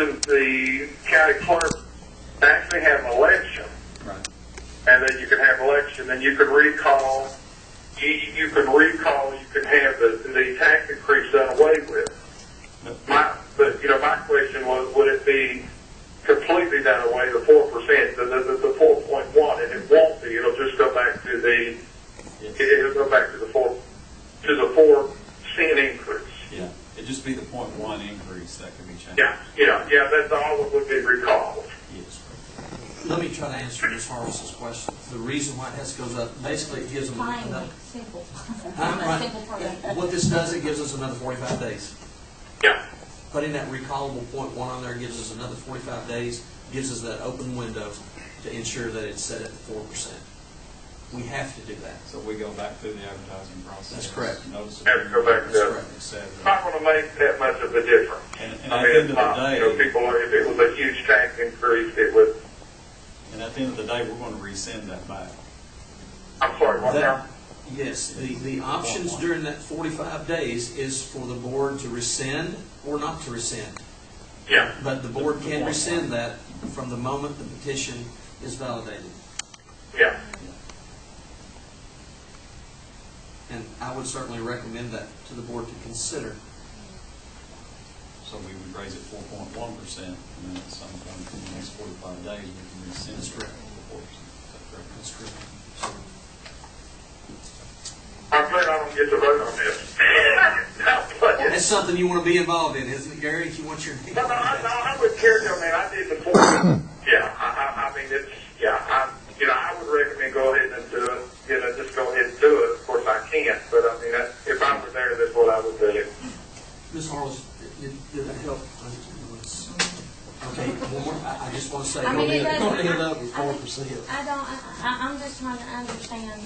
petitions the county clerk to actually have an election. Right. And then you can have election, and you can recall, you can have the tax increase done away with. But my question was, would it be completely done away, the 4%, the 4.1, and it won't be. It'll just go back to the, it'll go back to the 4% increase. Yeah, it'd just be the 0.1 increase that could be changed. Yeah, that's all that would be recalled. Yes. Let me try to answer Ms. Harvest's question. The reason why it has to go up, basically it gives them another. Simple. Right. Simple part. What this does, it gives us another 45 days. Yeah. Putting that recallable 0.1 on there gives us another 45 days, gives us that open window to ensure that it's set at 4%. We have to do that. So we go back through the advertising process. That's correct. Notice of Have to go back to hearing, that. etc. It's not going to make that much of a difference. And at the end of the day, people, if it was a huge tax increase, it would. and at the end of the day, we're going to rescind that back. I'm sorry, what now? Yes, the options during that 45 days is for the board to rescind or not to rescind. Yeah. But the board can rescind that from the moment the petition is validated. Yeah. And I would certainly recommend that to the board to consider. So we would raise it 4.1%, and then at some point in the next 45 days, we can rescind That's correct. the 4%. Is that correct? That's correct. I'm glad I don't get to vote on this. That's something you want to be involved in, isn't it, Gary? If you want your name. No, I would care to, man. I did the 4. Yeah, I mean, it's, I would recommend go ahead and do it. Just go ahead and do it. Of course, I can't, but I mean, if I were there, that's what I would do. Ms. Harless, did that help? Okay, one more. I just want to say, I mean, it doesn't- go ahead up with 4%. I'm just trying to understand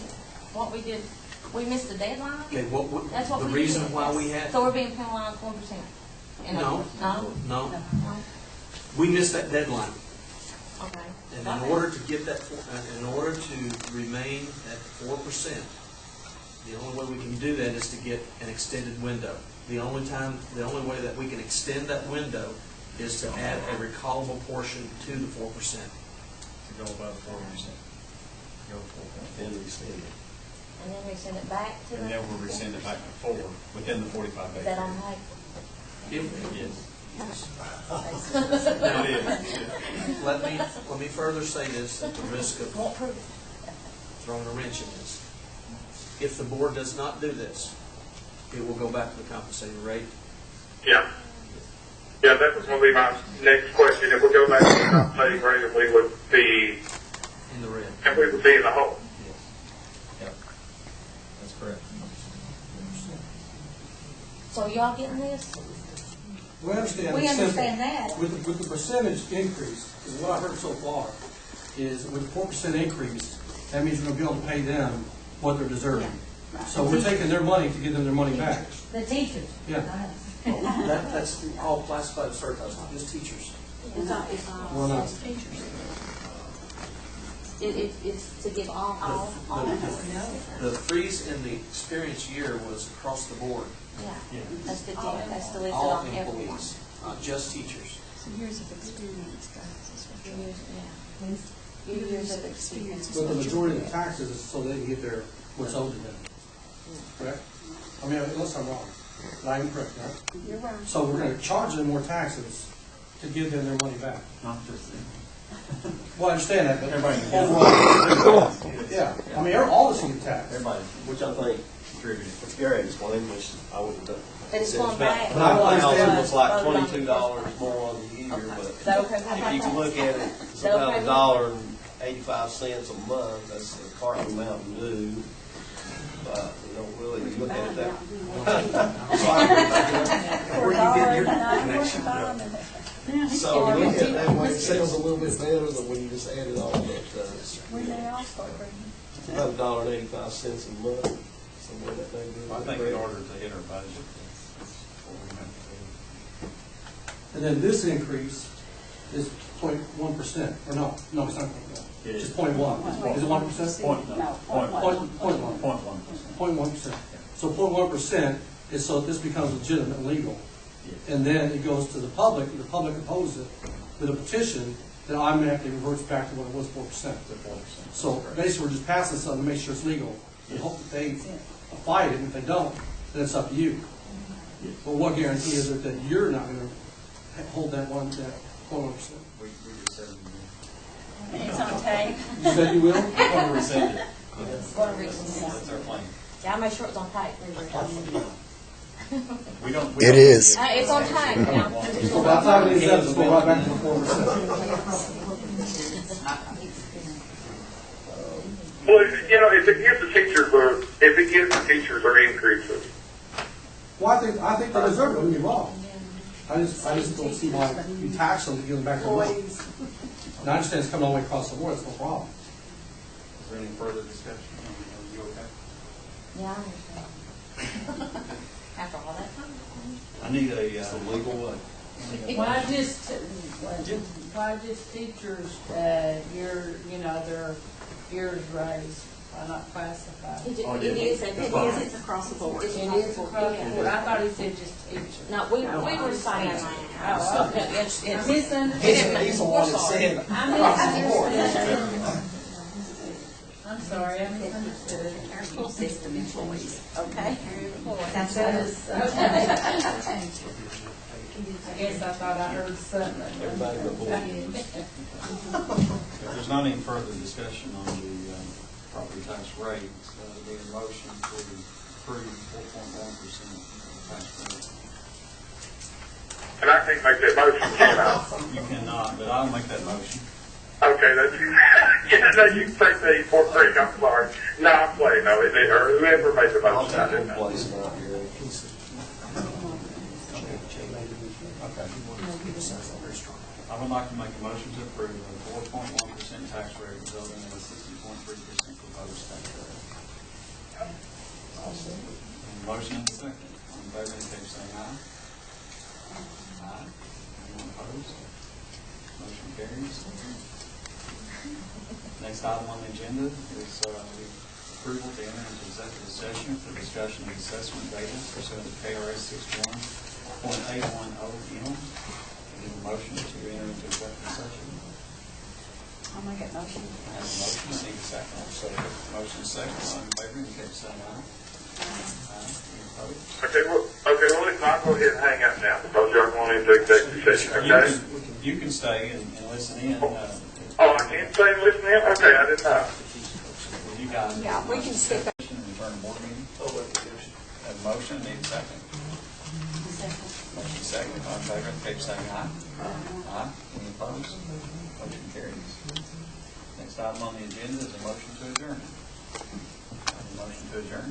what we did. We missed the deadline? Okay, That's what the we reason did. why we had. So we're being penalized 1%? No. No? No. We missed that deadline. Okay. And in order to get that, in order to remain at 4%, the only way we can do that is to get an extended window. The only way that we can extend that window is to add a recallable portion to the 4%. To go above 4%. Go 4%. And rescind it. And then we send it back to them? And then we'll rescind it back to 4 within the 45 days. Is that on like? Yes. Now, It is. let me further say this at the risk of Won't prove it. throwing a wrench in this. If the board does not do this, it will go back to the compensating rate. Yeah. Yeah, that was going to be my next question. If we go back to the compensating rate, we would be In the red. and we would be in the hole. Yep. That's correct. So y'all getting this? We understand. We it's simple. understand that. With the percentage increase, is what I heard so far, is with a 4% increase, that means we're going to be able to pay them what they're deserving. Yeah. So we're taking their money to give them their money back. The teachers. Yeah. That's all classified as certified, not just teachers. It's all Well, no. teachers. It's to give all. The freeze in the experience year was across the board, Yeah. That's the listed all on everyone. employees, not just teachers. So years of experience, guys, is what you're Yeah. Years of experience. But the majority of the taxes is so they can get their, what's owed to them. Correct? I mean, unless I'm wrong. But I'm correct, right? You're right. So we're going to charge them more taxes to give them their money back. Not just them. Well, I understand that, but Everybody. overall, yeah. I mean, all of us get taxed. Everybody, which I think Contributed. it's Gary explained, which I wouldn't have done. But it's going back. But I understand it's like Voted on $22 more on the year, but Is that okay? if you can look at it, it's about $1.85 a month, that's a carton of Mountain Dew. But you don't really look at it that Where you get your connection. So when you look at it that way, it sounds a little bit better than when you just add it all up. When they all start bringing. About $1.85 a month, somewhere that neighborhood. I think in order to hit our budget, that's what we have to do. And then this increase is 0.1%, or no, it's not. It It's is. just 0.1. Is it 1%? Point 0.1%. So 0.1% is so that this becomes legitimate and legal, and then it goes to the public, and the public opposes it with a petition, then automatically reverts back to what it was, 4%. So basically, we're just passing something to make sure it's legal, and hope that they fight it, and if they don't, then it's up to you. But what guarantee is it that you're not gonna hold that 4%? We just said we It's on tape. You said you will? want to rescind it. That's our plan. Yeah, I made sure it was on tape. We don't. It is. It's on tape now. So by the time it is up, it's going right back to the 4%. Well, you know, if it gives the teachers their increases, Well, I think they deserve it, don't get me wrong. I just don't see why you tax them to give them back their money. And I understand it's coming all the way across the board, it's no problem. Is there any further discussion? Are you okay? Yeah, I understand. After all that time. I need a legal, Why just teachers, their years raised, why not classified? It is it's across the board. It is across the board. I thought he said just teachers. No, we were saying that. Oh, okay, it's misunderstood. He's the one that said across the board. I'm sorry, I misunderstood. Our school system employees, okay? That's That what is, I guess I thought I heard something. Everybody but board. if there's not any further discussion on the property tax rate, there'll be a motion to approve 4.1% tax rate. and I can't make that motion, can I? You cannot, but I'll make that motion. Okay, that's, yeah, no, you can take the Fort Creek, I'm sorry. No, I'm playing, no, or whoever made the I'll motion, I take didn't one know. place out here. I would like to make a motion to approve a 4.1% tax rate resulting in a 60.3% proposed tax rate. Motion and second. All in favor, indicate by saying aye. Aye. Anyone opposed? Motion carries. Next item on the agenda is approval to enter into executive session for discussion of assessment data pursuant to KRS 61.810M. Need a motion to enter into executive session. I'll make that motion. I have a motion, I need a second. Motion is second, all in favor, indicate by saying aye. Aye. Any opposed? Okay, well, listen, I'll go ahead and hang up now, because y'all going into executive session, okay? You can stay and listen in. Oh, I can't stay and listen in? Okay, I didn't know. You guys. Yeah, we can skip it. Return to board meeting. Have a motion, need a second. Motion second, all in favor, indicate by saying aye. Aye. Any opposed? Motion carries. Next item on the agenda is a motion to adjourn. Have a motion to adjourn.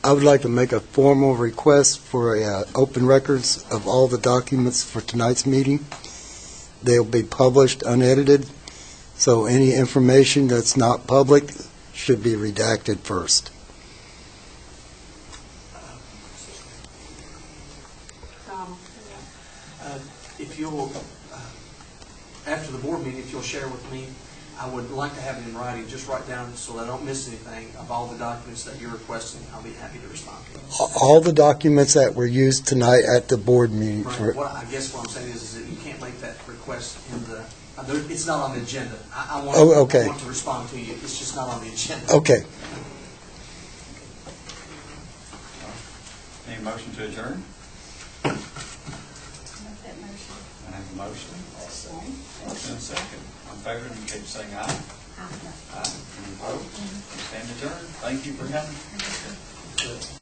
I would like to make a formal request for open records of all the documents for tonight's meeting. They'll be published unedited, so any information that's not public should be redacted first. If you'll, after the board meeting, if you'll share with me, I would like to have it in writing, just write down so that I don't miss anything of all the documents that you're requesting. I'll be happy to respond to them. All the documents that were used tonight at the board meeting. Right. I guess what I'm saying is that you can't make that request in the, it's not on the agenda. I want to respond to you. It's just not on the agenda. Okay. Any motion to adjourn? Make that motion. I have a motion. Motion and second. On favor, indicate by saying aye. Aye. Any opposed? Stand adjourned. Thank you for coming.